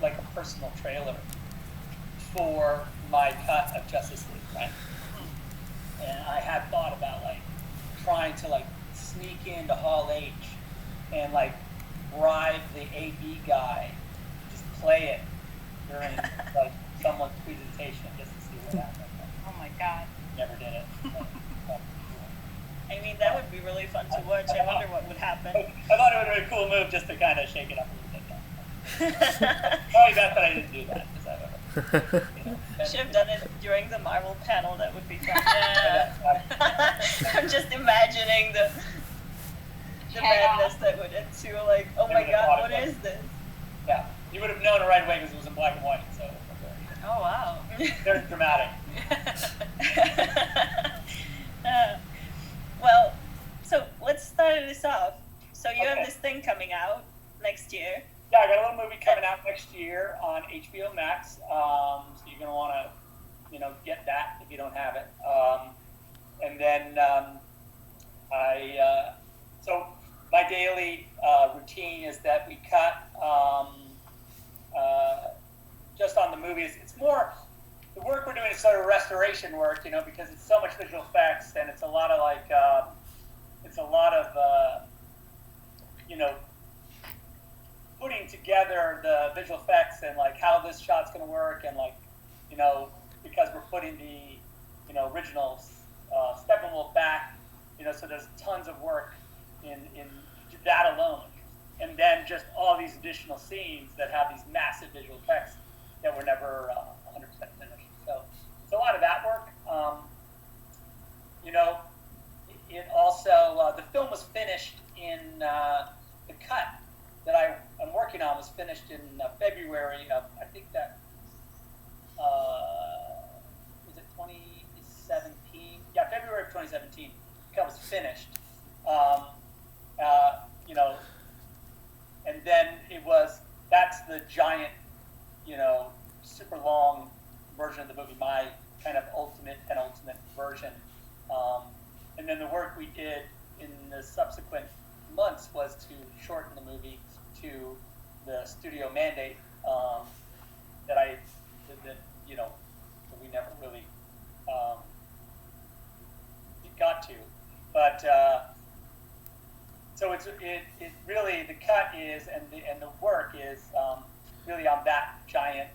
like a personal trailer for my cut of Justice League, right? And I had thought about like trying to like sneak into Hall H and like bribe the AV guy, just play it during like someone's presentation just to see what happened. Oh my God. Never did it. I mean, that would be really fun to watch. I wonder what would happen. I thought it would be a cool move just to kind of shake it up a little bit. Probably best that I didn't do that. Should have done it during the Marvel panel. That would be fun. Yeah. I'm just imagining the madness that would ensue. Like, oh my God, what is this? Yeah, you would have known it right away because it was in black and white. So. Oh wow. Very dramatic. Well, so let's start this off. So you have this thing coming out next year. Yeah, I got a little movie coming out next year on HBO Max. So you're gonna want to, get that if you don't have it. And then so my daily routine is that we cut just on the movies. It's more the work we're doing is sort of restoration work, because it's so much visual effects and it's a lot of like putting together the visual effects and like how this shot's going to work and like because we're putting the original Steppenwolf back, so there's tons of work in that alone, and then just all these additional scenes that have these massive visual effects that were never 100% finished. So it's a lot of that work. It also the film was finished in the cut that I'm working on was finished in February of, I think that was it 2017? Yeah, February of 2017. The cut was finished. And then that's the giant, super long version of the movie, my kind of penultimate version. And then the work we did in the subsequent months was to shorten the movie to the studio mandate that we never really got to. But so it really, the cut is and the work is really on that giant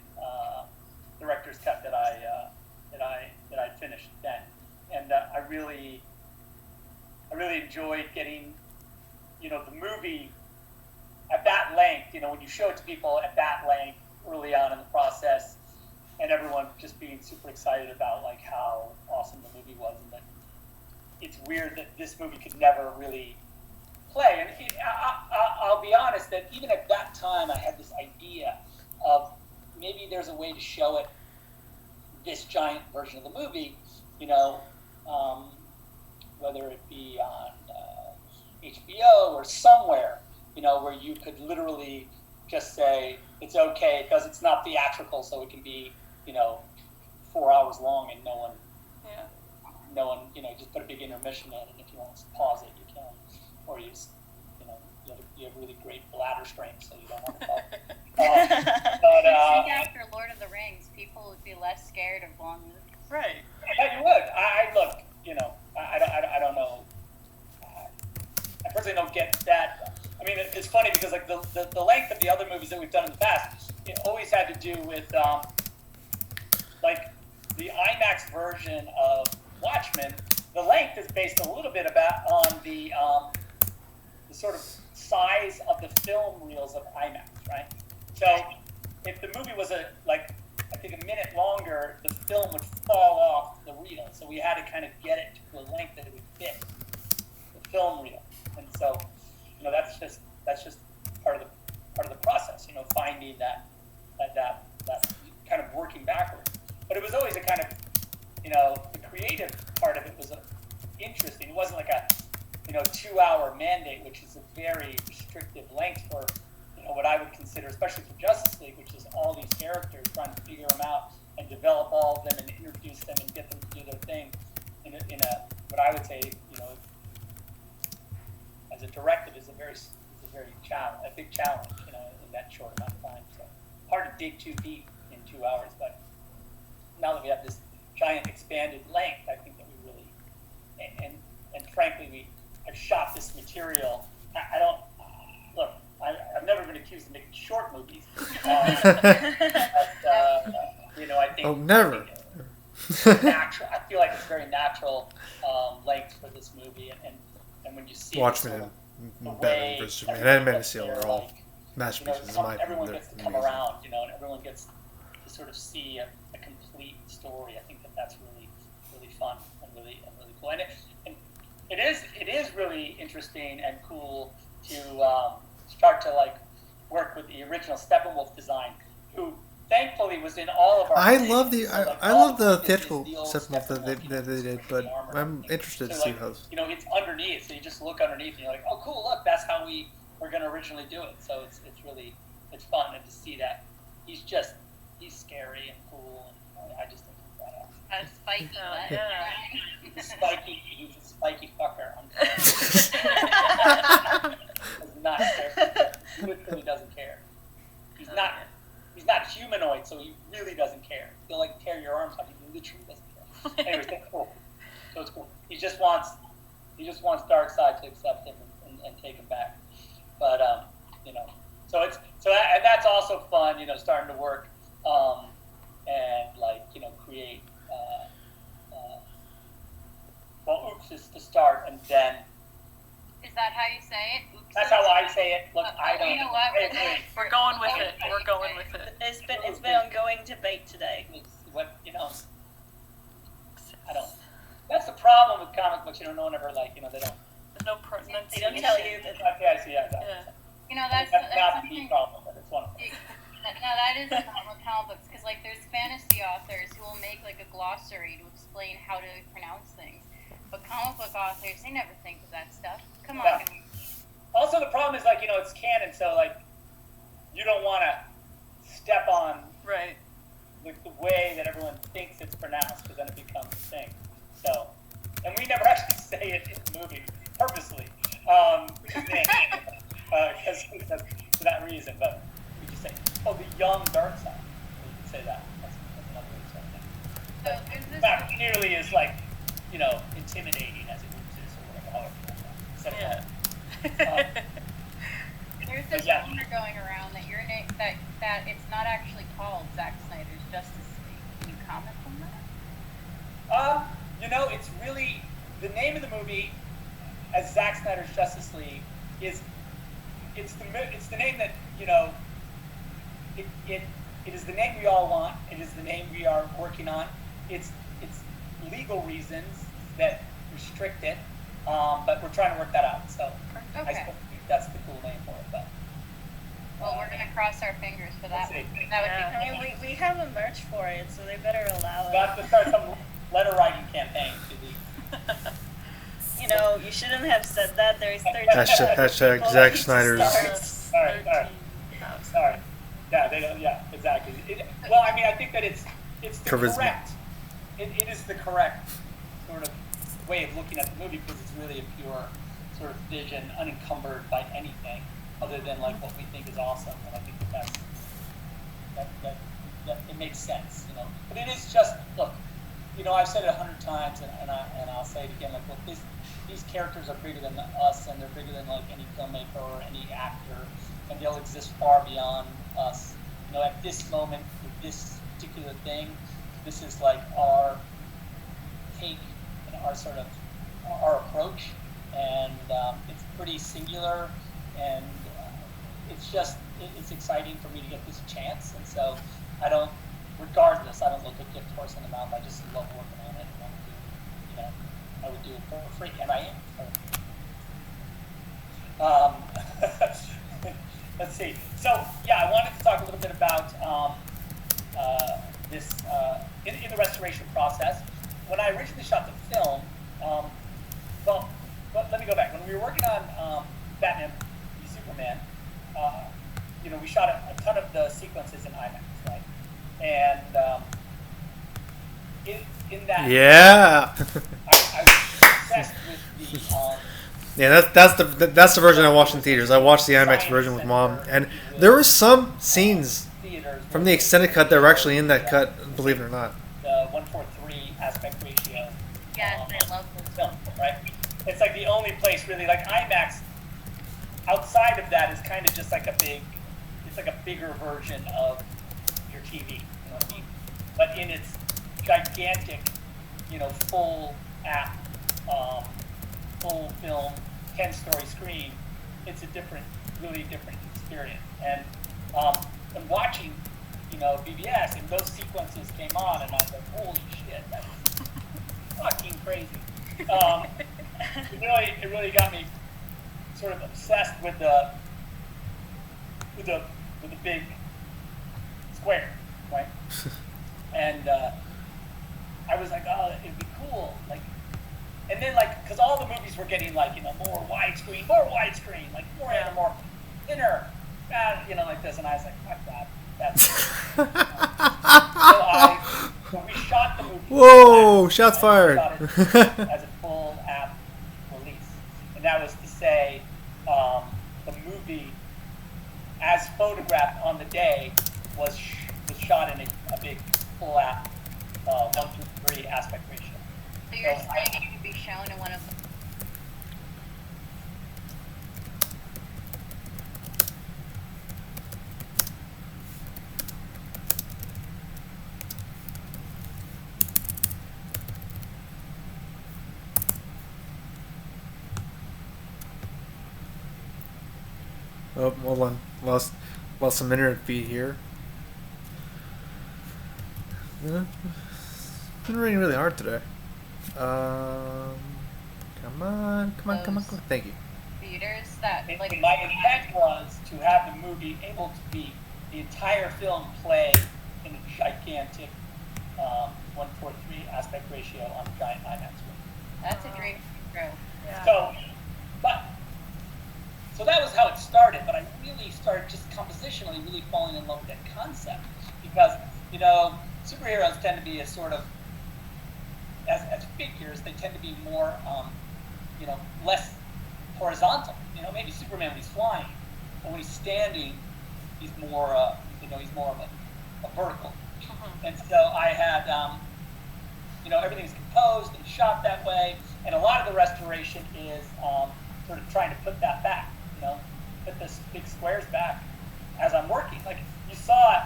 director's cut that I finished then, and I really enjoyed getting the movie at that length. When you show it to people at that length early on in the process, and everyone just being super excited about like how awesome the movie was, and that it's weird that this movie could never really play. And I'll be honest that even at that time I had this idea of maybe there's a way to show it, this giant version of the movie, whether it be on HBO or somewhere, where you could literally just say it's okay because it's not theatrical, so it can be 4 hours long and no one, just put a big intermission in, and if you want to pause it, you can, or you have really great bladder strength, so you don't want to talk. But I think after Lord of the Rings, people would be less scared of long movies. Right. Yeah, you would. I look, I don't know. I personally don't get that. I mean, it's funny because like the length of the other movies that we've done in the past, it always had to do with like the IMAX version of Watchmen. The length is based a little bit on the sort of size of the film reels of IMAX, right? So if the movie was I think a minute longer, the film would fall off the reel. So we had to kind of get it to a length that it would fit the film reel. And so, that's just part of the process, finding that kind of working backwards. But it was always a kind of, the creative part of it was interesting. It wasn't like a 2-hour mandate, which is a very restrictive length for what I would consider, especially for Justice League, which is all these characters trying to figure them out and develop all of them and introduce them and get them to do their thing in a what I would say, as a directive is a big challenge, in that short amount of time. So hard to dig too deep in 2 hours. But now that we have this giant expanded length, I think that we really, and frankly, I've shot this material. I don't look. I've never been accused of making short movies. But, I think. Oh, never. Natural. I feel like it's very natural length for this movie, and when you see Watchmen, Batman vs Superman, and Man of Steel are all masterpieces. Everyone gets to come around, and everyone gets to sort of see a complete story. I think that's really, really fun and really cool. And it is really interesting and cool to start to work with the original Steppenwolf design, who thankfully was in all of our. I love the theatrical stuff that they did, but I'm interested to see how. It's underneath, so you just look underneath, and you're like, oh, cool! Look, that's how we were going to originally do it. So it's fun, and to see that he's scary and cool, and I just think he's badass. A spiky butt. Yeah. He's a spiky fucker. He's not care. He literally doesn't care. He's not humanoid, so he really doesn't care. He'll tear your arms off. He literally doesn't care. Anyway, that's cool. So it's cool. He just wants Darkseid to accept him and take him back. But and that's also fun. Starting to work and create. Oops is to start, and then. Is that how you say it? Oops. That's how I say it. Look, I don't. You know what? We're going with it. We're going with it. It's been ongoing debate today. I don't. That's the problem with comic books. No one ever they don't. There's no pronunciation. They don't tell you that. Okay, I see. Yeah. That's not the key problem, but it's one of them. No, that is the problem with comic books, because there's fantasy authors who will make a glossary to explain how to pronounce things, but comic book authors, they never think of that stuff. Come on. Yeah. Also, the problem is it's canon, so you don't want to step on right the way that everyone thinks it's pronounced, because then it becomes a thing. So, and we never actually say it in the movie purposely, because for that reason. But we just say, "Oh, the young Darkseid." We can say that. That's another way of saying that. So there's this. Not nearly as intimidating as it is, or whatever. There's this rumor going around that your name that it's not actually called Zack Snyder's Justice League. Can you comment on that? It's really the name of the movie as Zack Snyder's Justice League is it's the name that it is the name we all want. It is the name we are working on. It's legal reasons that restrict it, but we're trying to work that out. So I Okay. still think that's the cool name for it. But Well, we're gonna cross our fingers for that. Let's see. That would Yeah. be I mean, we have a merch for it, so they better allow we'll have it. to start some letter writing campaign to the. You shouldn't have said that. There's 13 Hashtag people Zack that Snyder's. Sorry. Sorry. Yeah, they don't. Yeah, exactly. Well, I mean, I think that it's the Charisma. correct. It is the correct sort of way of looking at the movie, because it's really a pure sort of vision, unencumbered by anything other than what we think is awesome. And I think that it makes sense, But it is just look. I've said it 100 times, and I'll say it again. Look, these characters are bigger than us, and they're bigger than any filmmaker or any actor, and they'll exist far beyond us. At this moment with this particular thing, this is our take and our sort of our approach, and it's pretty singular, and it's exciting for me to get this chance, and so regardless, I don't look a gift horse in the mouth. I just love working on it, and I would do it for free, and I am. Let's see. So, I wanted to talk a little bit about this in the restoration process. When I originally shot the film, let me go back. When we were working on Batman v Superman, we shot a ton of the sequences in IMAX, right? And in that, Yeah. I was obsessed with the. Yeah, that's the version I watched in theaters. I watched the IMAX version with Mom, and there were some scenes theaters. From the extended cut, they're actually in that cut, believe it or not. The 1:4:3 aspect ratio. Yes, I love this film, right? It's like the only place really, like IMAX, outside of that is kind of just like it's like a bigger version of your TV, you know what I mean? But in its gigantic, full app, full film, 10-story screen, it's a really different experience. And watching, BBS, and those sequences came on, and I was like, holy shit, that is fucking crazy. It really got me sort of obsessed with the big square, right? And I was like, oh, it'd be cool, like. And then, like, because all the movies were getting, like, more widescreen, like, more and more thinner, like this. And I was like, fuck that. That's so we shot the movie. Whoa, shots fired. As a full app release. And that was to say, the movie, as photographed on the day, was shot in a big full app 1:3 aspect ratio. So you're saying it could be shown in one of the... Oh, hold on. Lost some internet feed here. Been raining really hard today. Come on. Thank you. Theaters that like my intent was to have the movie able to be the entire film play in a gigantic 1:4:3 aspect ratio on a giant IMAX screen. that's a dream come true. Yeah. So that was how it started, but I really started just compositionally really falling in love with that concept because, superheroes tend to be a sort of, as figures, they tend to be more, less horizontal. Maybe Superman when he's flying, but when he's standing, he's more, he's more of a vertical. And so I had, everything's composed and shot that way, and a lot of the restoration is sort of trying to put that back. Put this big squares back as I'm working. Like you saw it,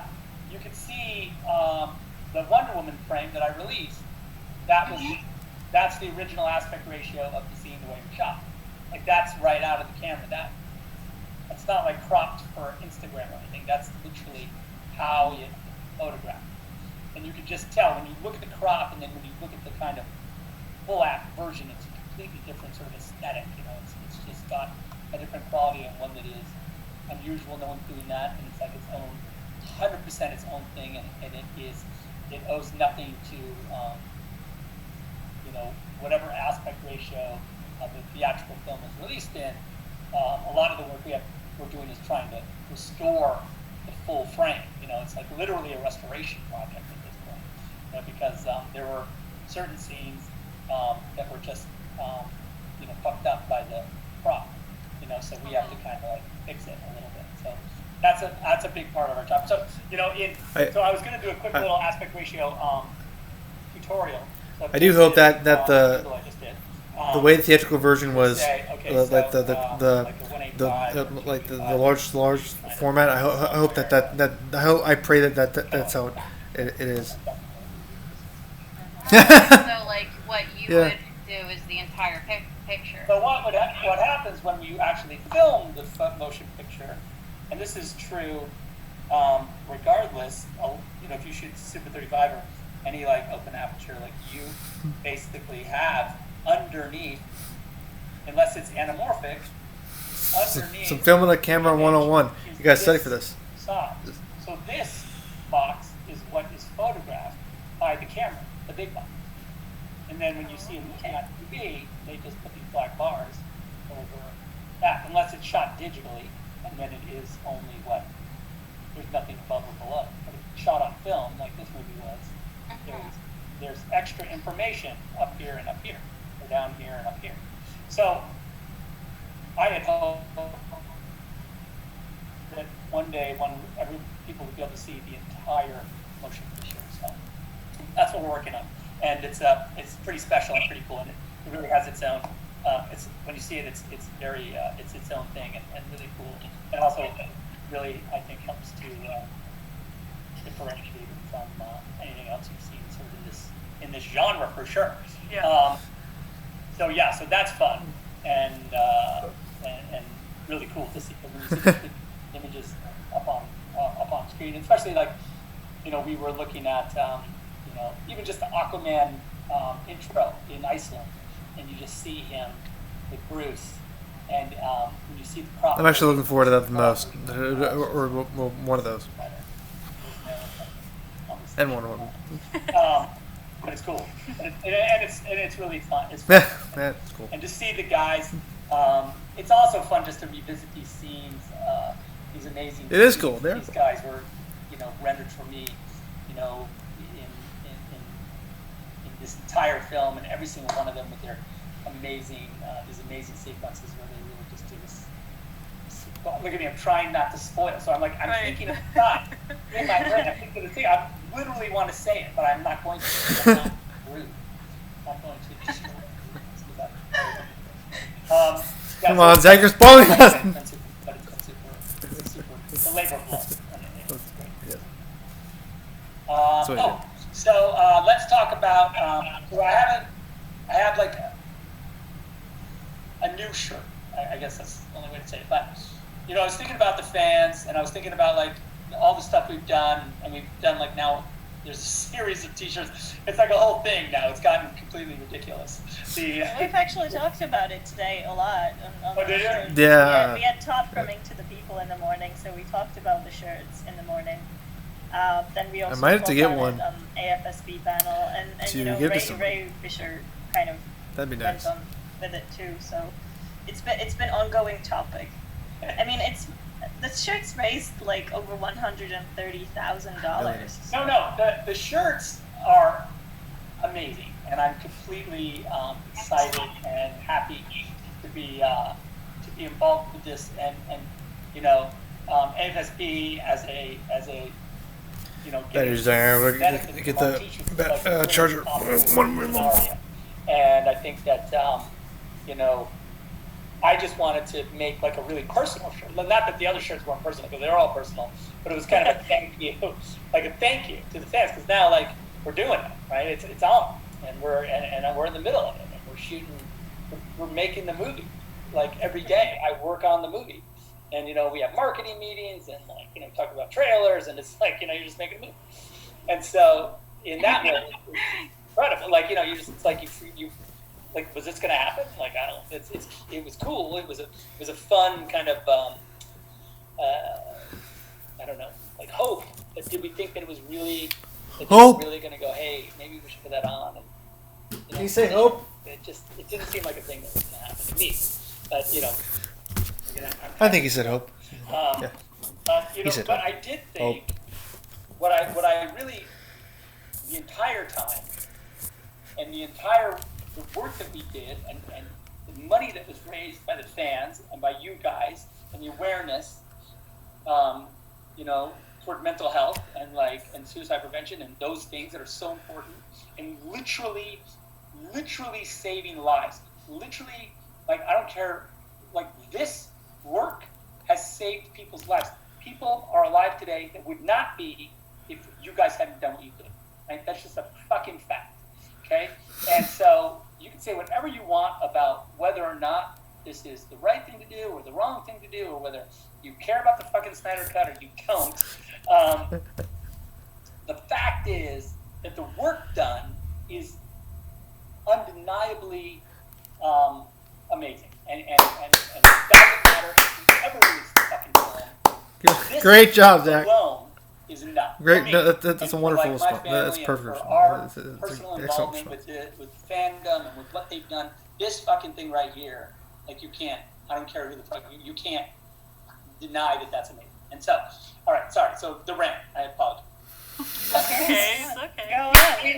you could see the Wonder Woman frame that I released. That's the original aspect ratio of the scene the way it was shot. Like that's right out of the camera. That's not like cropped for Instagram or anything. That's literally how you photograph. And you could just tell when you look at the crop and then when you look at the kind of full app version, it's a completely different sort of aesthetic. It's just got a different quality and one that is unusual. No one's doing that, and it's like its own, 100% its own thing, and it owes nothing to whatever aspect ratio of the theatrical film is released in. A lot of the work we're doing is trying to restore the full frame. It's like literally a restoration project at this point, because there were certain scenes that were just fucked up by the prop. So we have to kind of like fix it a little bit. So that's a big part of our job. So so I was going to do a quick little aspect ratio tutorial. So I do hope that I just did. the way the theatrical version was like the large format. I hope I pray that's how it is. So like what you would do is the entire picture. So what happens when you actually film the motion picture, and this is true regardless, if you shoot Super 35 or any like open aperture, like you basically have underneath, unless it's anamorphic, underneath. Some film on the camera 101. You guys study for this. Size. So this box is what is photographed by the camera, the big box. And then when you see a movie on TV, they just put these black bars over that, unless it's shot digitally, and then it is only there's nothing above or below. But if it's shot on film, like this movie was, there's extra information up here and up here, or down here and up here. So I had hoped that one day, people would be able to see the entire motion picture. So that's what we're working on, and it's pretty special and pretty cool, and it really has its own. It's when you see it, it's very it's its own thing and really cool, and also really I think helps to differentiate it from anything else you've seen sort of in this genre for sure. Yeah. So that's fun and really cool to see when you see the images up on screen, especially like we were looking at even just the Aquaman intro in Iceland, and you just see him with Bruce, and when you see the prop. I'm actually looking forward to that the most, or one of those, and one of them. But it's cool, and it's really fun. It's fun. Yeah, it's cool. And to see the guys, it's also fun just to revisit these scenes, these amazing. It is cool. These guys were, rendered for me, in this entire film, and every single one of them with their amazing, these amazing sequences where they really just do this. Look at me! I'm trying not to spoil, so I'm thinking of the shot in my brain. I'm thinking of the thing. I literally want to say it, but I'm not going to. I'm not rude. I'm not going to. Come on, Zach, you're spoiling us. But it's super. It's a labor of love. It's great. So let's talk about. So I have like a new shirt. I guess that's the only way to say it. But I was thinking about the fans, and I was thinking about like all the stuff we've done, and we've done like now. There's a series of T-shirts. It's like a whole thing now. It's gotten completely ridiculous. We've actually talked about it today a lot. On did you? shirts. Yeah. We had Todd coming to the people in the morning, so we talked about the shirts in the morning. Then we also I might have to get on one. it on AFSP panel, and Ray Fisher kind of that'd be went nice. on with it too. So it's been ongoing topic. I mean, the shirts raised like over $130,000. No, the shirts are amazing, and I'm completely excited and happy to be involved with this, and AFSP as a Battery's there. We're gonna get the charger. One more. And I think that I just wanted to make like a really personal shirt. Not that the other shirts weren't personal, because they're all personal, but it was kind of a thank you, like a thank you to the fans, because now like we're doing it, right? It's on, and we're in the middle of it, and we're shooting, we're making the movie. Like every day, I work on the movie, and we have marketing meetings, and like talk about trailers, and it's like you're just making a movie, and so in that way, it's incredible. Like it's like you. Like, was this gonna happen? Like, I don't. It was cool. It was a fun kind of I don't know, like hope. But did we think that it was really really gonna go? Hey, maybe we should put that on. And, Did you say hope? It didn't seem like a thing that was gonna happen to me. But I think he said hope. Yeah. He said but hope. I did think what I really the entire time and the work that we did and the money that was raised by the fans and by you guys and the awareness, toward mental health and suicide prevention and those things that are so important and literally saving lives. Literally, like I don't care, like this work has saved people's lives. People are alive today that would not be if you guys hadn't done what you did. Right? That's just a fucking fact. Okay? And so you can say whatever you want about whether or not this is the right thing to do or the wrong thing to do or whether you care about the fucking Snyder Cut or you don't. The fact is that the work done is undeniably amazing. And it doesn't matter if you ever release the fucking film. Great job, Zach. Alone is enough. Great. Me. No, that's a wonderful like response. That's perfect. For our It's personal an involvement excellent with fandom and with what they've done, this fucking thing right here, like you can't. I don't care who the fuck you can't deny that that's amazing. And so, all right, sorry. So the rant. I apologize. Okay. Go on.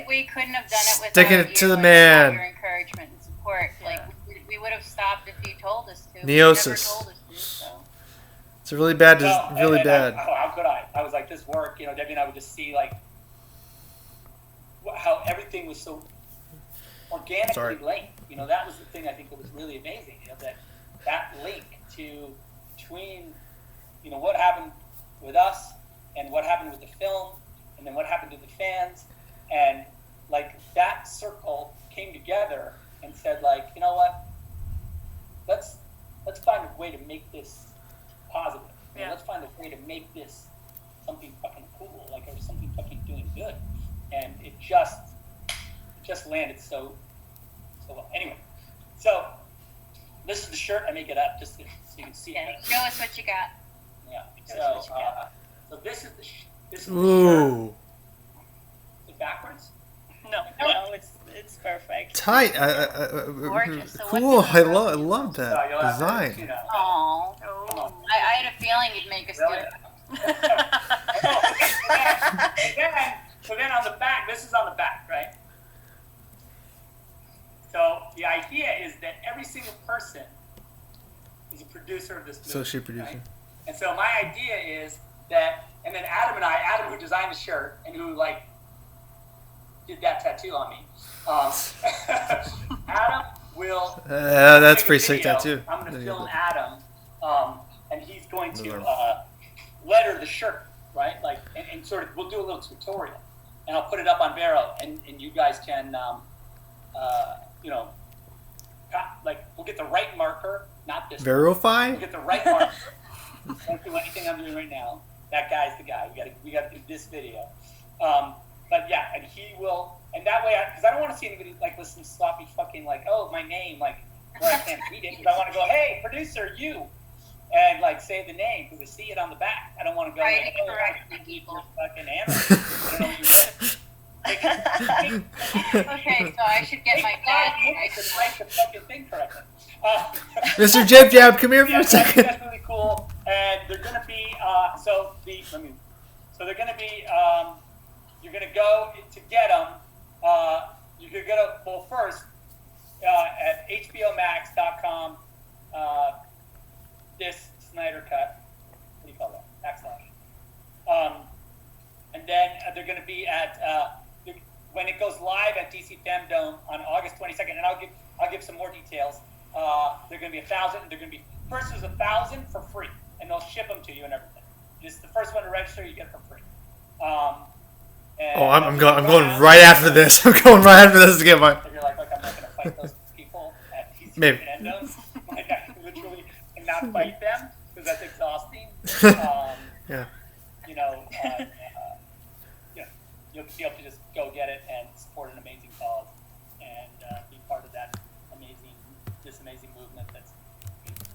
We couldn't have done it without Sticking it you to the and man. all your encouragement and support. Like we would have stopped if you told us to. Neosis. You never told us to, so. It's really bad. How could I? I was like like this work, you know, Debbie and I would just see like how everything was so organically linked. You know, that was the thing I think that was really amazing. You know, that link between, you know, what happened with us and what happened with the film, and then what happened to the fans, and like that circle came together and said, like, you know what, let's find a way to make this positive. You know, let's find a way to make this something fucking cool, like, or something fucking doing good. And it just landed so well. Anyway, so this is the shirt. I make it up just so you can see it. Show us what you got. Yeah. So this is the shirt. Ooh. Is it backwards? No, it's perfect. Tight. Gorgeous. So Cool. what's I the love So that you'll have to, design. you know. Aww. I had a feeling you'd make us do it. So then on the back, this is on the back, right? So the idea is that every single person is a producer of this movie. Associate producer. Right? And so my idea is that, and then Adam who designed the shirt and who like did that tattoo on me. Adam will. That's make a pretty sick video. tattoo. I'm going to film Adam, and he's going to letter the shirt, right? Like, and sort of, we'll do a little tutorial, and I'll put it up on Vero, and you guys can, you know, like, we'll get the right marker, not this. Verify? We'll get the right marker. Don't do anything I'm doing right now. That guy's the guy. We got to do this video. But yeah, and he will, and that way, because I don't want to see anybody like listen to sloppy fucking like, oh, my name, like, where I can't read it. Because I want to go, hey, producer, you, and like say the name because I see it on the back. I don't want to go, Right, like, oh, correct I people. your fucking animal. Okay, so I should get my dad. I should write the fucking thing correctly. Mr. Jib Jab, come here for Yeah, a second. that's really cool. And they're gonna be so they're gonna be you're gonna go to get them. You're gonna go to, well, first at hbomax.com. This Snyder Cut. What do you call that? /. And then they're going to be at when it goes live at DC Femdome on August 22nd. And I'll give some more details. They're going to be 1,000. They're going to be first is 1,000 for free, and they'll ship them to you and everything. Just the first one to register, you get it for free. I'm going right after this. I'm going right after this to get mine. If you're like, look, I'm not going to fight those people at DC Maybe. Femdome. Like, I literally cannot fight them because that's exhausting. Yeah. You know, you'll be able to just go get it and support an amazing cause and be part of that this amazing movement that's,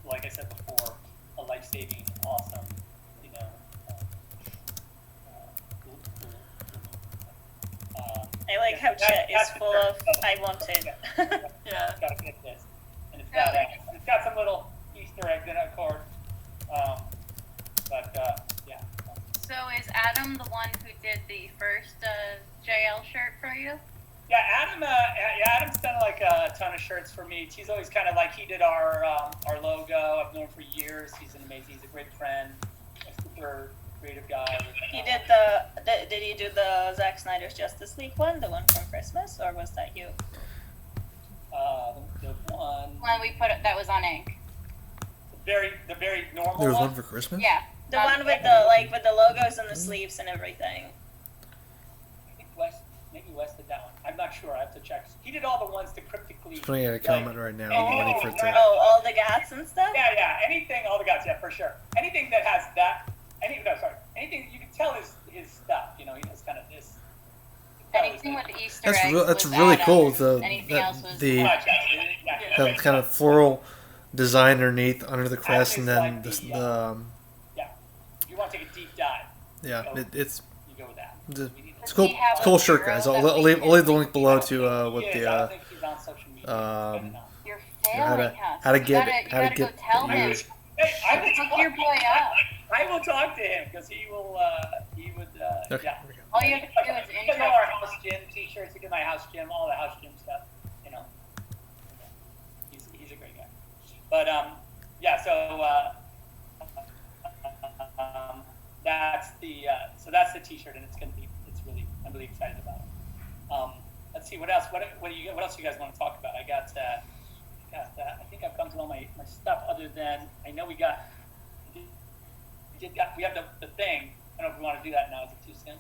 like I said before, a life-saving, awesome, you know, cool. I like how chat is full of I want it. Yeah. Gotta get this, and it's got some little Easter eggs in it, of course. Yeah. So is Adam the one who did the first JL shirt for you? Yeah, Adam's done like a ton of shirts for me. He's always kind of like, he did our logo. I've known him for years. He's a great friend, a super creative guy. He did did he do the Zack Snyder's Justice League one, the one from Christmas, or was that you? The one. When we put it, that was on ink. The very normal There was one. one for Christmas? Yeah. The one with the logos and the sleeves and everything. I think maybe Wes did that one. I'm not sure. I have to check. He did all the ones to cryptically. Just putting in a comment right now. Oh, I'm waiting for it to. Oh, all the gats and stuff? Yeah. Anything, all the guys, yeah, for sure. Anything that has that. Anything you can tell his stuff. You know, he does kind of this. Anything with Easter eggs. That's was really Adam. cool. Anything else was The kind of floral design under the crest, and then yeah. If you want to take a deep dive. yeah, it's You go with that. it's cool. It's a cool shirt, guys. I'll leave the link below to with I the don't think he's on social media. You're how failing to- us. how to You get- gotta- how to you gotta get go tell him. viewers. Hey, I will Hook your boy up. I will talk to him because he would. Okay. Yeah. All you have to do is He does all our intro. house gym t-shirts. He did my house gym, all the house gym stuff. You know, he's a great guy. But yeah, so that's the So that's the T-shirt, and I'm really excited about it. Let's see what else. What else you guys want to talk about? I got I think I've come to all my stuff. Other than I know we have the thing. I don't know if we want to do that now. Is it too soon?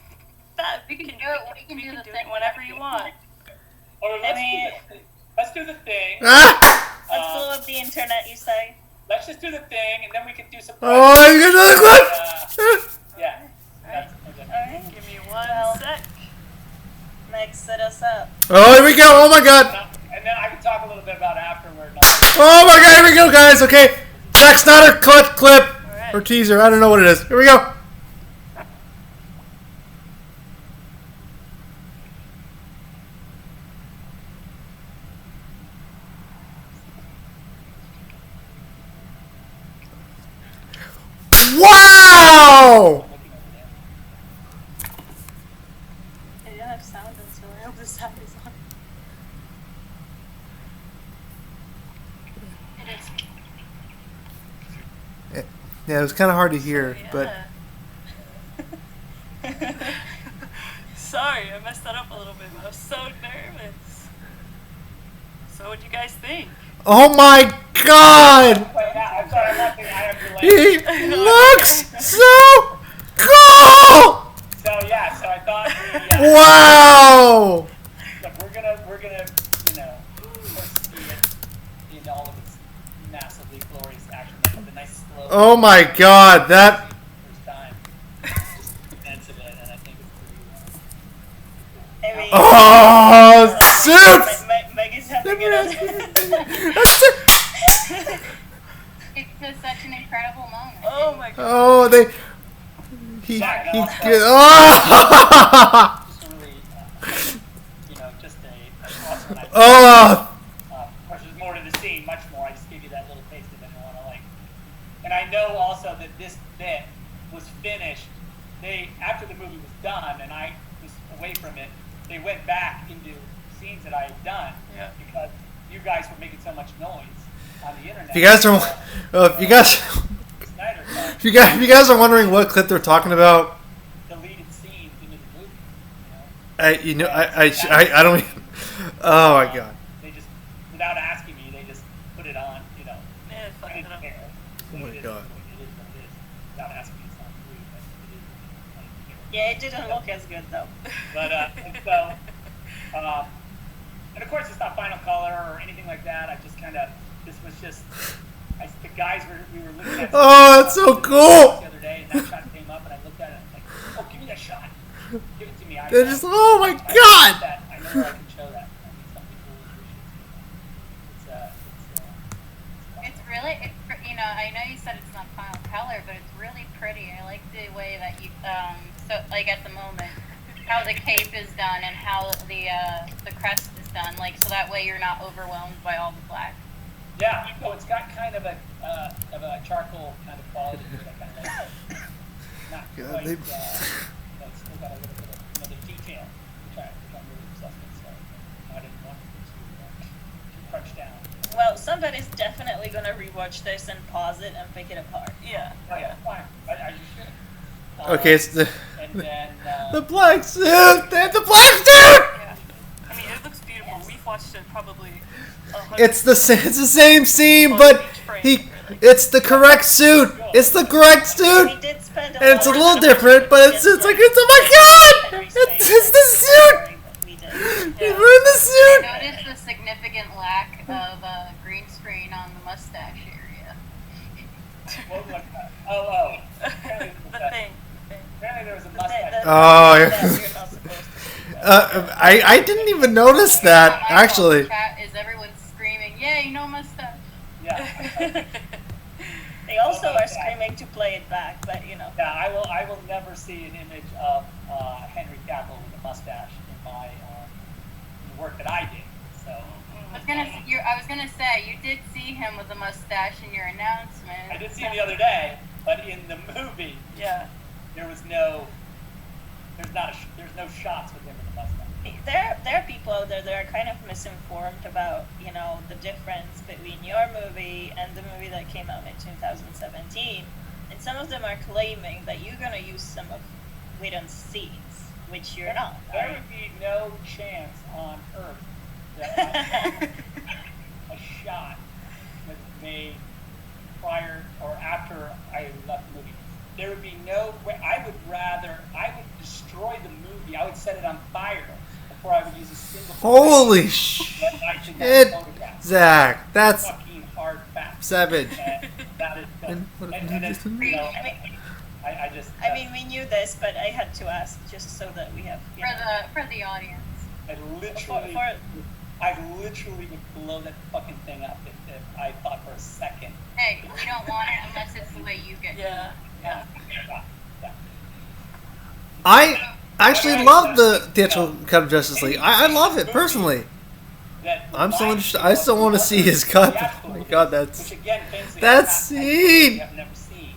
We can do the thing whenever you want. Or let's do the thing. Let's blow up the internet, you say? Let's just do the thing, and then we can do some. Oh, you got another clip! Yeah. Alright. Give me one sec. Meg, set us up. Oh, here we go. Oh my god. And then I can talk a little bit about afterward. Oh my god, here we go, guys. Okay. Zack SNyder Cut clip. Right. Or teaser. I don't know what it is. Here we go. Wow! I don't have sound until I hope the sound is on. Yeah, it was kind of hard to hear, but Sorry, I messed that up a little bit. I was so nervous. So, what do you guys think? oh my god! I'm sorry, I'm watching. I have He looks so cool! So yeah, so I thought Wow! look, we're gonna, of course, see it in all of its massively glorious action. With a nice slow. Oh my god, that. First time. Just events of it, and I think it's pretty. I mean, Oh, suits! Meg is having it. It's just such an incredible moment. Oh my god. Oh, they. Oh! Just really, just an awesome night. Oh! Of course, there's more to the scene, much more. I just gave you that little taste of it, and I want to And I know also that this bit was finished. After the movie was done, and I was away from it, they went back into scenes that I had done because you guys were making so much noise on the internet. If you guys are, Snyder Cut, if you guys are wondering what clip they're talking about, deleted scenes into the movie. I don't even. Oh my god. They just, without asking me, they just put it on. Yeah, fuck I it didn't up. care. Oh my It is god. what it is what it is. Without asking me, it's not rude, but it is. I didn't care. Yeah, it didn't look as good though. But and so, and of course, it's not Final Color or anything like that. I just kind of, this was just, the guys we were looking at. Oh, that's so cool. The other day, and that shot came up, and I looked at it, and I'm like, oh, give me that shot. Give it to me. They're just. Oh my god. I know where I can show that. I mean, some people will appreciate it. It's really, I know you said it's not final color, but it's really pretty. I like the way that you, so like at the moment, how the cape is done and how the crest is done, like so that way you're not overwhelmed by all the black. Yeah, so it's got kind of a charcoal kind of quality to it. I kind of like it. Not God, quite, they- it's still got a little bit of another detail, which I'm really obsessed with. So I didn't want to crunch down. Well, somebody's definitely gonna rewatch this and pause it and pick it apart. Yeah. Yeah, fine. I just should. Okay, it's the And then the black suit. They have the black suit. Yeah. I mean, it looks beautiful. We've watched it probably. It's the same scene, but it's the correct suit. It's the correct suit. We did spend And it's a lot of little time different, but it's just like oh my god! It's the suit. We did. He's wearing the suit. Notice the significant lack of green screen on the mustache area. what was that? Oh. Apparently The thing. there was a mustache. Oh, yeah. You're not supposed to. I didn't even notice that actually. Chat is everyone screaming, "Yay, no mustache!" Yeah. They also are screaming to play it back, but Yeah, I will never see an image of Henry Cavill with a mustache in my the work that I did. So I was gonna say you did see him with a mustache in your announcement. I did see him the other day, but in the movie, yeah. there's no shots with him with a mustache. There are people out there that are kind of misinformed about, the difference between your movie and the movie that came out in 2017. And some of them are claiming that you're going to use some of on seats, which you're not. There would be no chance on Earth that a shot was made prior or after I left the movie. There would be no way. I would destroy the movie. I would set it on fire before I would use a single. Holy shit, Zach! That's fucking hard fact. savage. And that is, I mean, we knew this, but I had to ask just so that we have. For the audience. I literally would blow that fucking thing up if I thought for a second. Hey, we don't want it unless it's the way you get. Yeah. I actually love the theatrical cut of Justice League. I love it personally. I'm so interested. I still want to see his cut. Oh my god, that scene. I've never seen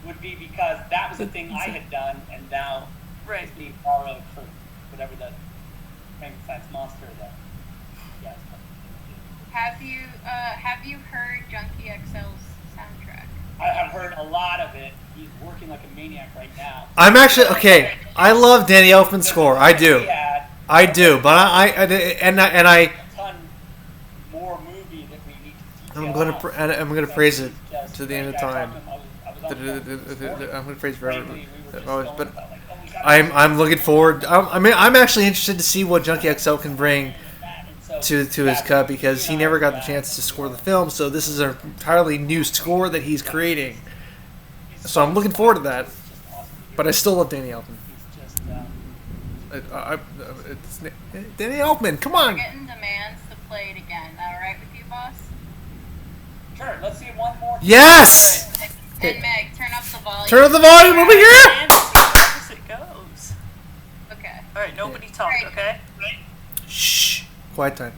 would be because that was the thing I had done, and now it's being borrowed for whatever the Frankenstein's monster that. Yeah. Have you heard Junkie XL's soundtrack? I've heard a lot of it. He's working like a maniac right now. I'm actually okay. I love Danny Elfman's score. I do. But I. Ton more movie that we need to I'm gonna praise it to the end of time. I'm gonna praise forever. But I'm looking forward. I'm actually interested to see what Junkie XL can bring to his cut, because he never got the chance to score the film. So this is an entirely new score that he's creating. So I'm looking forward to that. But I still love Danny Elfman. It's Danny Elfman, come on! We're getting demands to play it again. Alright with you, boss? Sure, let's see one more. Yes! And Meg, turn up the volume. Turn up the volume over here! As it goes. Okay. Alright, nobody talk, okay? Shh. Quiet time.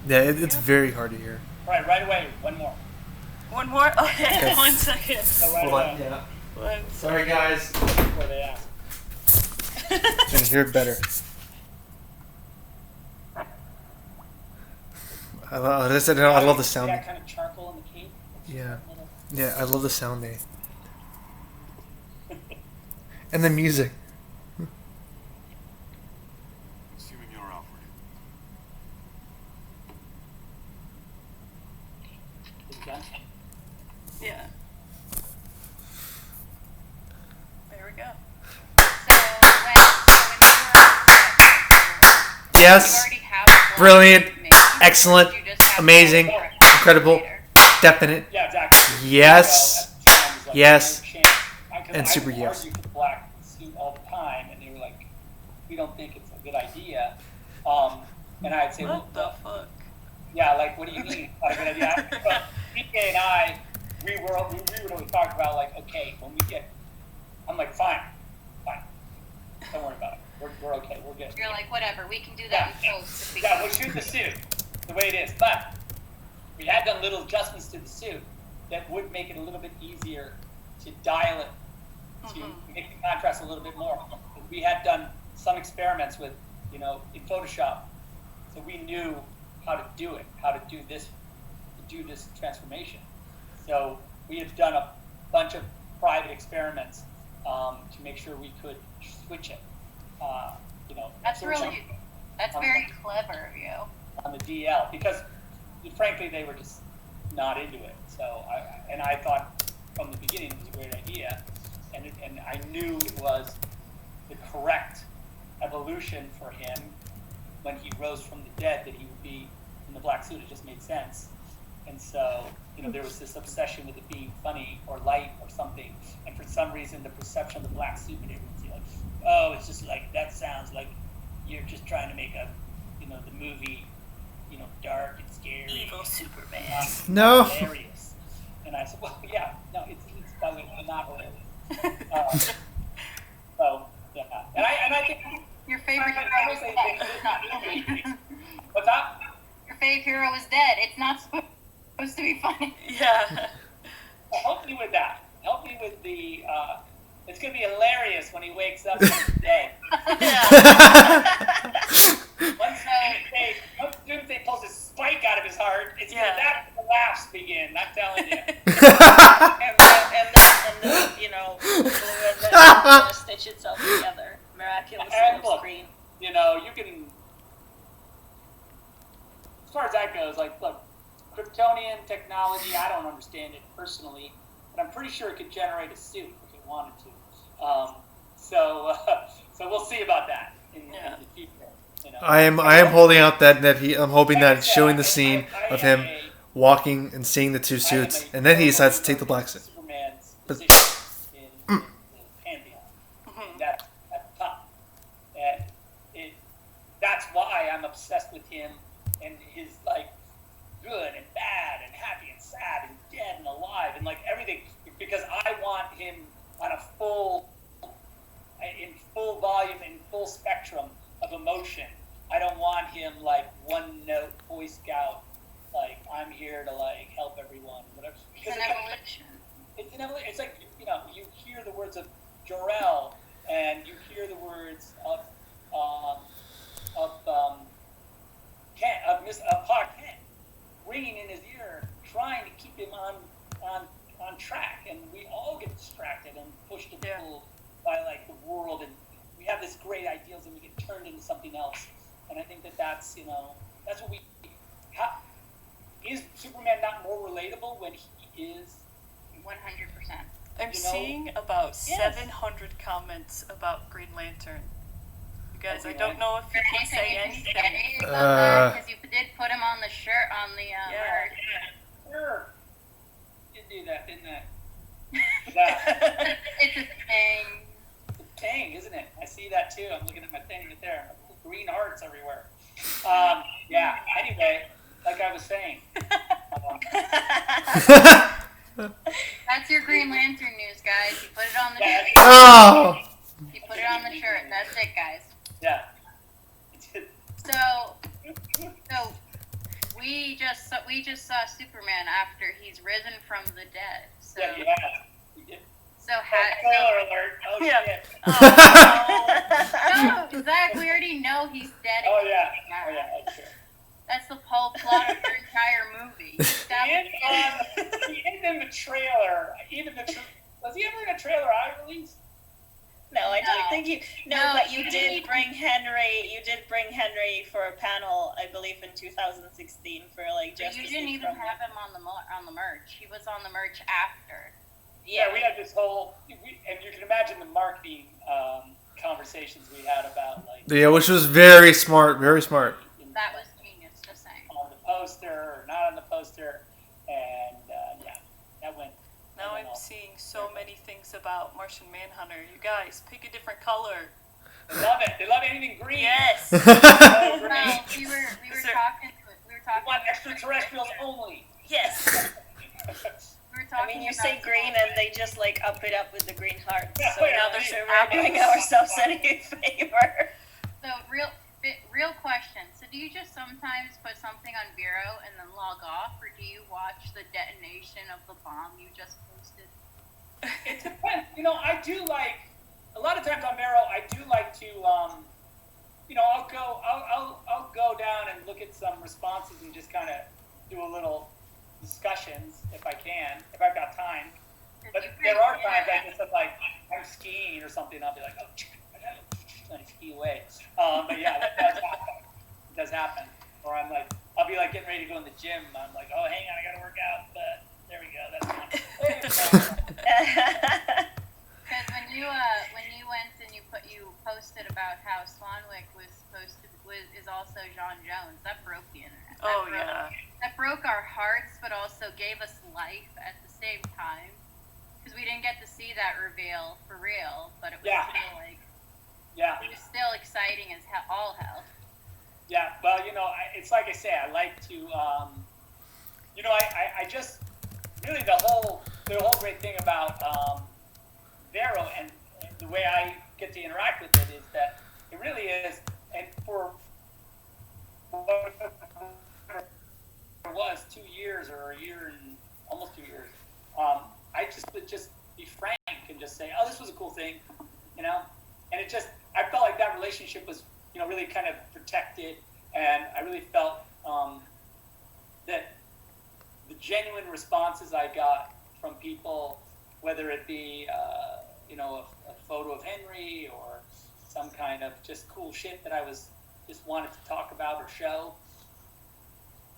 Yeah, it's very hard to hear. Right away. One more. One more? Okay, 1 second. Sorry, guys. Before they ask. Can hear it better. I love the sound. That kind of charcoal in the cape. Yeah, I love the sound they. And the music. Assuming you're Alfred. Yeah. There we go. So when you were Yes. you already have a Brilliant. movie, Excellent. you just have Amazing. to work Incredible. later. Definite. Yeah, exactly. Yes. Like, Yes. And super yes. I would argue for the black suit all the time, and they were like, "We don't think it's a good idea." And I'd say, What the fuck? Yeah, like, what do you mean? Not a good idea. But PK and I, we would always talk about, like, okay, when we get, I'm like, fine, don't worry about it. We're okay. We're good. You're like, whatever, we can do that in post if we Yeah, we'll shoot the suit the way it is, but we had done little adjustments to the suit that would make it a little bit easier to dial it, to make the contrast a little bit more. We had done some experiments with, in Photoshop, so we knew how to do it, how to do this transformation. So we had done a bunch of private experiments to make sure we could switch it. That's very clever of you. On the DL, because frankly they were just not into it. So I thought from the beginning it was a great idea, and I knew it was the correct evolution for him when he rose from the dead, that he would be in the black suit. It just made sense. And so there was this obsession with it being funny or light or something, and for some reason the perception of the black suit made everyone feel like, oh, it's just like, that sounds like you're just trying to make the movie dark and scary. Evil Superman. No. Hilarious. And I said, well, yeah, no, it's by the way, not hilarious. So yeah, and I think You're favorite hero is dead. It's not funny. What's up? Your favorite hero is dead. It's not supposed to be funny. Yeah. Well, help me with that. Help me with the. It's gonna be hilarious when he wakes up and he's dead. Once Doomsday pulls his spike out of his heart, it's gonna that's when the laughs begin. I'm telling you. and then you know, glue and then it's gonna stitch itself together miraculously And on look, screen. you know, you can. As far as that goes, like, look, Kryptonian technology, I don't understand it personally, but I'm pretty sure it could generate a suit if it wanted to. So we'll see about that in the future. You know? I am holding out I'm hoping that it's showing the scene of him walking and seeing the two suits, and then he decides to take the black suit. Superman's But- position in the pantheon. That's at the top. And that's why I'm obsessed with him and his, like, good and bad and happy and sad and dead and alive and, like, everything. Because I want him on in full volume, in full spectrum of emotion. I don't want him, like, one note Boy Scout, like, I'm here to, like, help everyone, whatever. It's an evolution. It's an evolution. It's like, you know, you hear the words of Jor-El, and you hear the words of Pa Kent ringing in his ear, trying to keep him on track, and we all get distracted and pushed and pulled by, like, the world, and we have this great ideals, and we get turned into something else. And I think that's, you know, that's what is Superman not more relatable when he is 100%. I'm seeing about 700 comments about Green Lantern. You guys, I don't know if you can say anything. Because you did put him on the shirt, on the merch. Sure. Did do that, didn't I? Yeah. It's a thing. It's a thing, isn't it? I see that too. I'm looking at my thing right there. Green hearts everywhere. Yeah. Anyway, like I was saying. That's your Green Lantern news, guys. You put it on the shirt. Oh! You put it on the shirt. That's it, guys. Yeah. So we just saw Superman after he's risen from the dead. So Yeah, you have. You did. Spoiler alert. Oh, Yeah. shit. No, Zach, we already know he's dead. Oh, yeah. That's true. That's the whole plot of your entire movie. He is in the trailer. Was he ever in a trailer I released? No, I don't think you. No, but you he did didn't. bring Henry. You did bring Henry for a panel, I believe, in 2016 for, like, But Justice you didn't League even promo. have him on the merch. He was on the merch after. Yeah, we had this whole, and you can imagine the marketing conversations we had about, like, Yeah, which was very smart, very smart. That was genius, just saying. on the poster or not on the poster, and yeah, that went. Now I'm seeing so many things about Martian Manhunter. You guys, pick a different color. They love it. They love anything green. Yes. Oh, Well, green. we were Is there- talking. We We want extraterrestrials only. Yes. We were I talking. mean, you about say green and they just, like, up it up with the green hearts. Yeah, So yeah, now right. we're doing ourselves any favor. So real question. So do you just sometimes put something on Vero and then log off, or do you watch the detonation of the bomb you just posted? It depends. You know, I do like a lot of times on Vero. I do like to, you know, I'll go down and look at some responses and just kind of do a little discussions if I can, if I've got time. But there are times I just like I'm skiing or something. I'll be like, oh, I ski away. But yeah, that does happen. It does happen. Or I'm like, I'll be like getting ready to go in the gym. I'm like, oh, hang on, I gotta work out. But there we go. That's fine. Because when you went and you posted about how Swanwick is also John Jones, that broke the internet. That broke our hearts, but also gave us life at the same time. Because we didn't get to see that reveal for real, but it was still like. Yeah. It was still exciting as all hell. Yeah, well, you know, it's like I say, I like to, you know, I just, really the whole great thing about Vero and the way I get to interact with it is that it really is, I felt like that relationship was, really kind of protected, and I really felt that the genuine responses I got from people, whether it be, a photo of Henry or some kind of just cool shit that I just wanted to talk about or show,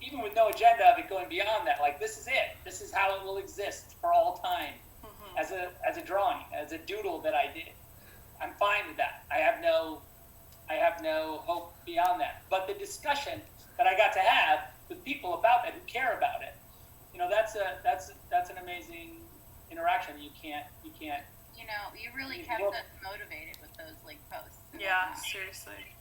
even with no agenda of it going beyond that, like, this is it. This is how it will exist for all time, as a drawing, as a doodle that I did. I'm fine with that. I have no hope beyond that. But the discussion that I got to have with people about that who care about it, that's an amazing interaction. You can't. You really kept us motivated with those posts. Yeah, seriously.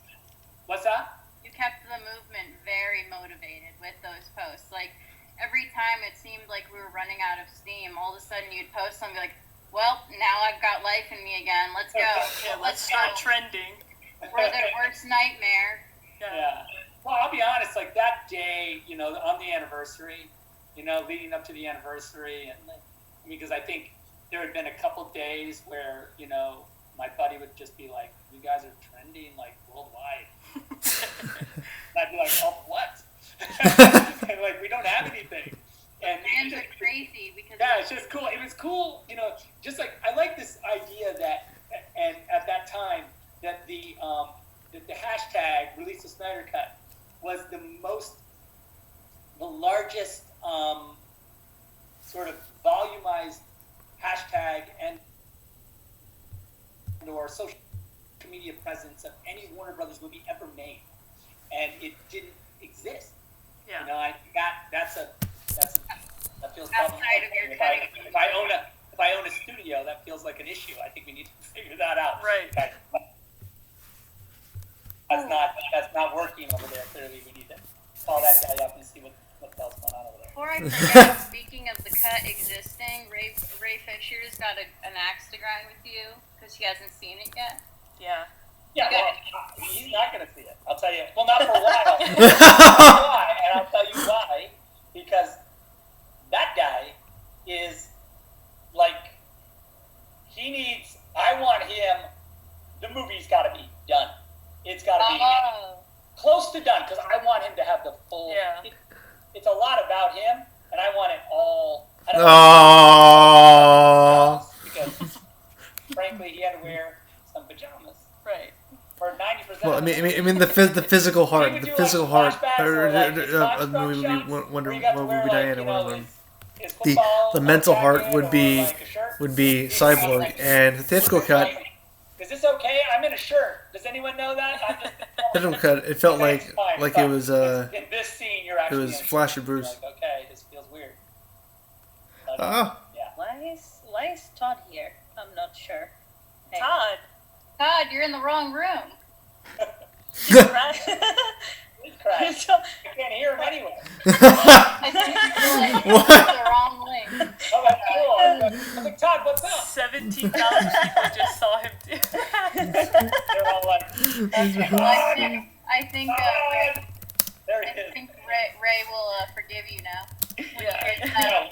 What's that? You kept the movement very motivated with those posts. Like, every time it seemed like we were running out of steam, all of a sudden you'd post something like, well, now I've got life in me again. Let's go. Yeah, let's start trending. We're their worst nightmare. Yeah. Well, I'll be honest, like that day, on the anniversary, leading up to the anniversary, and because I think there had been a couple days where, my buddy would just be like, you guys are trending like worldwide. And I'd be like, oh, what? And like, we don't have anything. And fans are crazy because it's just cool. It was cool, just like, I like this idea that, and at that time, that the hashtag release the Snyder Cut was the largest sort of volumized hashtag and or social media presence of any Warner Brothers movie ever made, and it didn't exist. Yeah. That feels outside of your if I own a studio, that feels like an issue. I think we need to figure that out. Right. That's not working over there. Clearly, we need to call that guy up and see what the hell's going on over there. Before I forget, speaking of the cut existing, Ray Fisher's got an axe to grind with you because he hasn't seen it yet. Yeah. Yeah, well, he's not going to see it. I'll tell you. Well, not for a while. Why? And I'll tell you why. Because that guy is like, I want him, the movie's got to be done. It's got to be close to done, because I want him to have the full. Yeah. It's a lot about him, and I want it all. Because, frankly, he had to wear some pajamas. Right. For 90%. Well, I mean the physical heart, He would the do, physical like, heart. flashbacks or, like, The movie would shots be where Wonder you got to would wear, be like, Diana, Wonder Woman. his football The mental heart jacket would or, be like, a shirt. Cyborg, and the theatrical cut. Is this okay? I'm in a shirt. Does anyone know that? Theatrical cut. It felt like it was in this scene, you're it actually was in Flash shirt. and Bruce. You're like, okay, this feels weird. But, Ah. yeah. Why is Todd here? I'm not sure. Hey. Todd, you're in the wrong room. Right? He's crashed. I can't hear him anyway. I think you're the wrong link. Oh, that's cool. I was like, Todd, what's up? 17,000 people just saw him do that. They're all like, I think there he is. Ray will forgive you now. Yeah.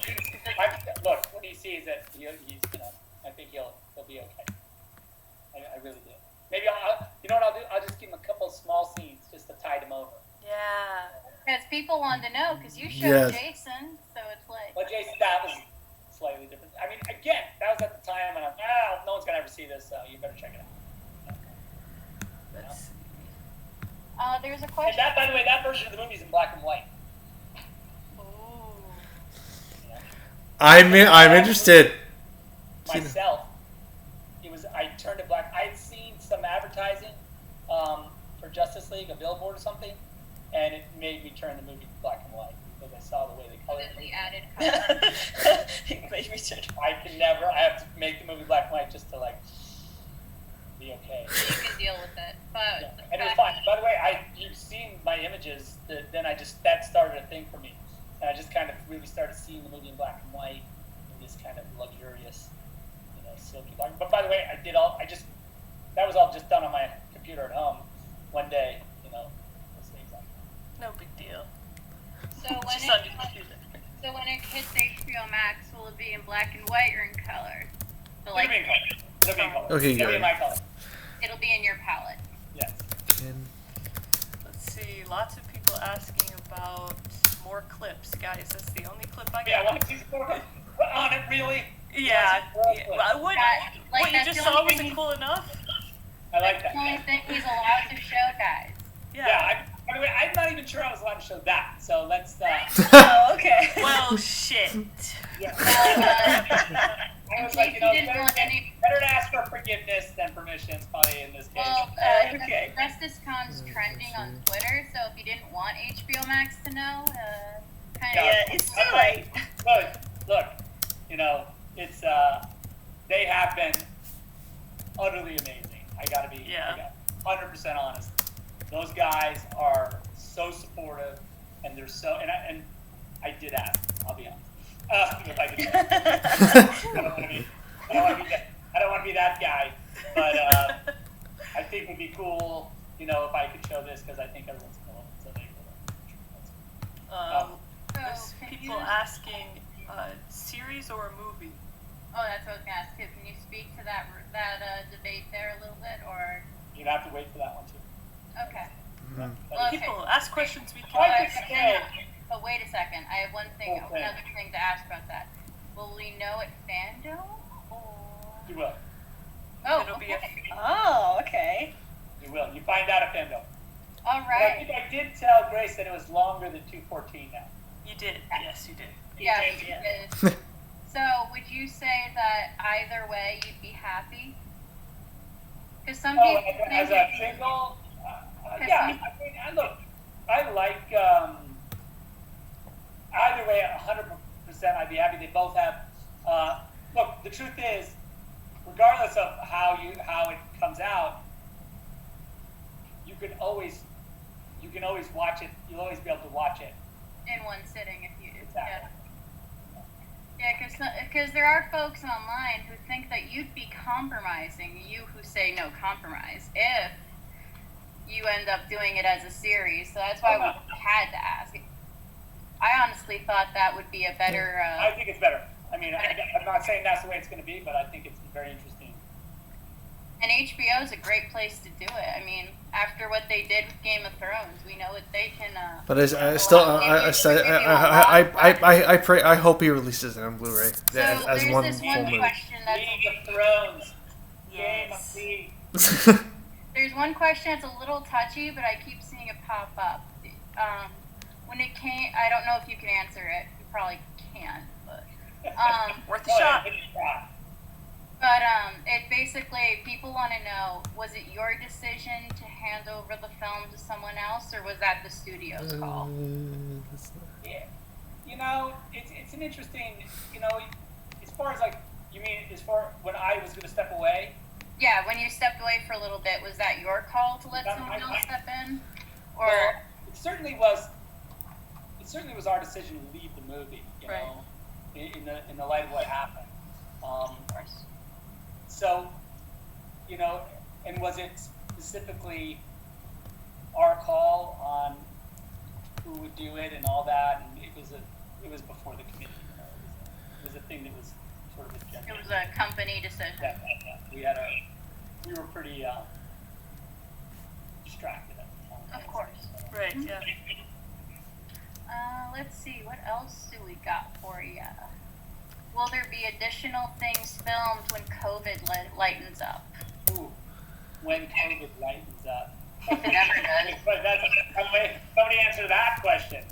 Look, when he sees it, he's I think he'll be okay. I really do. Maybe you know what I'll do? I'll just give him a couple of small scenes just to tide him over. Yeah. Because people wanted to know, because you showed Jason, so it's like... Well, Jason, that was slightly different. I mean, again, that was at the time when no one's going to ever see this, so you better check it out. Let's see. There's a And question. that, by the way, that version of the movie is in black and white. Ooh. I'm interested. Myself, I turned it black. I had seen some advertising for Justice League, a billboard or something, and it made me turn the movie black and white because I saw the way they colored it. The added color. It made me turn. I have to make the movie black and white just to be okay. You can deal with it. But Yeah. And it was fine. By the way, you've seen my images. Then that started a thing for me, and I just kind of really started seeing the movie in black and white in this kind of luxurious, silky black. But by the way, that was all just done on my computer at home one day. No big deal. So Just on your computer. when it hits HBO Max, will it be in black and white or in color? So It'll be in color. It'll be in color. Okay, It'll be good. in my color. it'll be in your palette. man. Let's see. Lots of people asking about more clips, guys. That's the only clip I got. Yeah, one, two, four. On it, really? Yeah. Like, What you that's just the saw only wasn't cool enough? I like That's the only that. thing he's allowed to show, guys. Yeah, by the way, I'm not even sure I was allowed to show that, so let's, Oh, okay. Well, shit. yeah. I was In like, case you know, you didn't want any. better to ask for forgiveness than permission, probably in this case. Well, Okay. JusticeCon's trending on Twitter, so if you didn't want HBO Max to know, kind Yeah. of. Yeah, it's too late. Look, you know, it's, they have been utterly amazing. I gotta be 100% honest. Those guys are so supportive, and they're so, and I did ask, I'll be honest. If I could, I don't want to be that guy, but I think it'd be cool, you know, if I could show this, because I think everyone's cool, so they will. There's people asking, series or a movie? Oh, that's what I was gonna ask too. Can you speak to that debate there a little bit, or? You'd have to wait for that one too. Okay. But People ask questions we can I answer. could say, But wait a second. I have Okay. another thing to ask about that. Will we know at Fandom? Or... you will. Oh, It'll be a- okay. Oh, okay. You will. You find out at Fandom. All But I right. think I did tell Grace that it was longer than 2:14 now. You did. Yes, you did. Yeah. changed you it. did. So, would you say that either way you'd be happy? Because some Oh, people as think a single, Because yeah. some- I mean, I like either way. 100%, I'd be happy. They both have. Look, the truth is, regardless of how it comes out, you can always watch it. You'll always be able to watch it. in one sitting if you. Exactly. Yeah, because there are folks online who think that you'd be compromising, you who say no compromise, if you end up doing it as a series. So that's why we had to ask. I honestly thought that would be a better. I think it's better. I mean, I'm not saying that's the way it's going to be, but I think it's very interesting. And HBO is a great place to do it. I mean, after what they did with Game of Thrones, we know what they can. But I pray. I hope he releases it on Blu-ray So as there's one this full one movie. question that's League of Thrones. Game of Yes. Thrones. There's one question that's a little touchy, but I keep seeing it pop up. When it came, I don't know if you can answer it. You probably can't, but Worth a Go ahead, shot. take a shot. it basically people want to know: was it your decision to hand over the film to someone else, or was that the studio's call? Yeah, you know, it's an interesting, you know, as far as like, you mean as far when I was going to step away? Yeah, when you stepped away for a little bit, was that your call to let No, someone I- else step in, or? Well, it certainly was our decision to leave the movie, you Right. know, in the light of what happened. Of course. So, you know, and was it specifically our call on who would do it and all that? And it was before the committee. You know, it was a thing that was sort of a general. It was a company decision. Yeah. We were pretty distracted at the time. Of course. Right, yeah. Let's see, what else do we got for you? Will there be additional things filmed when COVID lightens up? Ooh, when COVID lightens up. If it ever does. But somebody answer that question.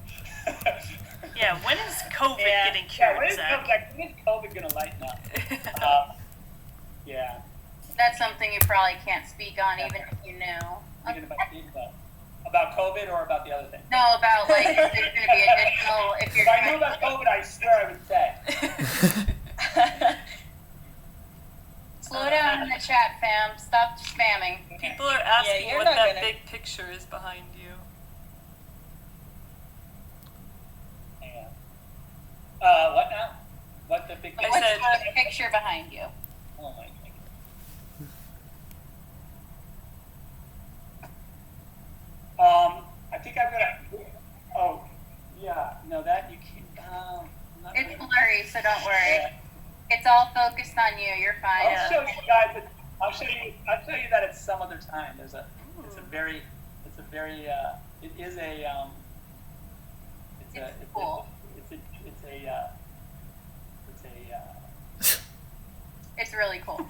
Yeah, when is COVID getting Yeah, cured, Zach? when is COVID going to lighten up? Yeah. That's something you probably can't speak on, even if you knew. Even about COVID or about the other thing? No, about like if there's going to be additional. If you're. If I knew about COVID, I swear I would say. Slow down in the chat, fam. Stop spamming. People are asking you're what not that gonna- big picture is behind you. Hang on. What now? What the big I What's said- the picture behind you? Oh my God. I think I'm gonna. Oh, yeah. No, that you can't. Not It's really. blurry, so don't worry. Yeah. It's all focused on you. You're fine. I'll show you guys. I'll show you that at some other time. It's a very it's a very it is a It's cool. It's really cool.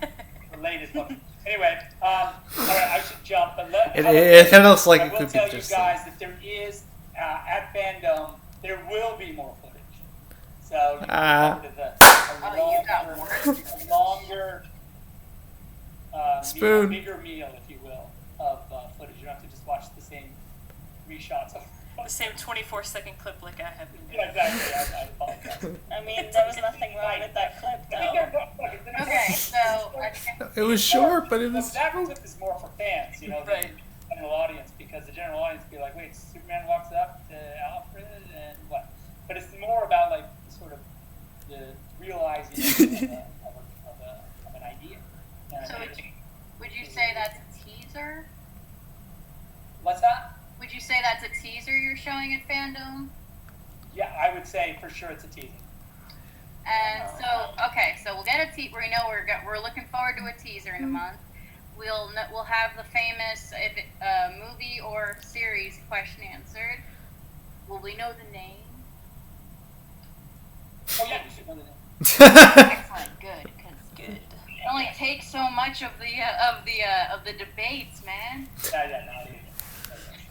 related book. Anyway, all right, I should jump. But It kind of looks like I it will could tell be you just. guys that there is at Fandom there will be more footage. So you can come to the longer Spoon. bigger meal, if you will, of footage. You don't have to just watch the same 3 shots over. The same 24-second clip like I have been doing. Yeah, exactly. I apologize. I mean, there was nothing wrong with that clip, though. Okay, so It was short, but it was. That clip is more for fans, you know, than Right. the general audience, because the general audience would be like, wait, Superman walks up to Alfred and what? But it's more about like sort of the realizing of an idea. So would you say that's a teaser? What's that? Would you say that's a teaser you're showing at Fandom? Yeah, I would say for sure it's a teasing. And so, okay, so we'll get a we know we're looking forward to a teaser in a month. We'll have the famous movie or series question answered. Will we know the name? Oh yeah, you should know the name. Excellent, good, because Good. it only takes so much of the debates, man. Yeah, no,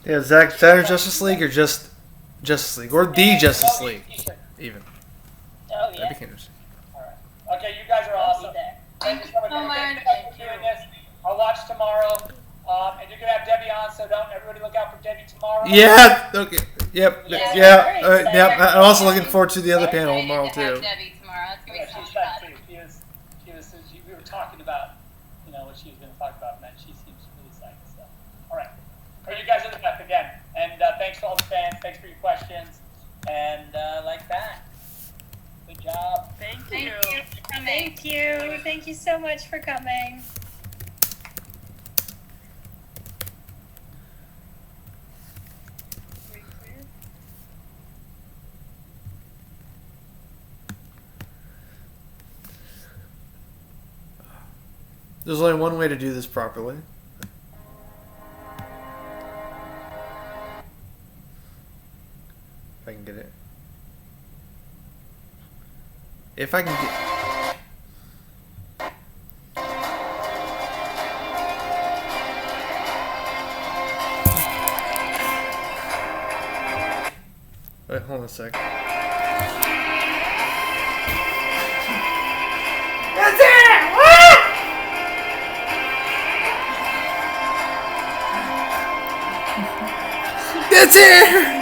Yeah, Zack SNyder Justice League or just Justice League or the Justice League, even. Oh, That'd yeah. be interesting. Alright. Okay, you guys are awesome. Thank you so much. so much. Thank you for doing this. I'll watch tomorrow. And you're gonna have Debbie on, so don't everybody look out for Debbie tomorrow. Yeah. Okay. Yep. Yeah, Yeah. very Yep. excited. I'm also looking forward to the other panel Excited tomorrow to have too. Debbie tomorrow. That's gonna Yeah, be so she's much fun fun. too. We were talking about, you know, what she was gonna talk about, and she seems really excited. So, all right. Well, you guys are the best again, and thanks to all the fans. Thanks for your questions, and like that. Good job. Thank Thank you. you for coming. Thank you. Thank you so much for coming. There's only one way to do this properly. If I can get it. If I can get. Wait, hold on a sec. That's it! That's it!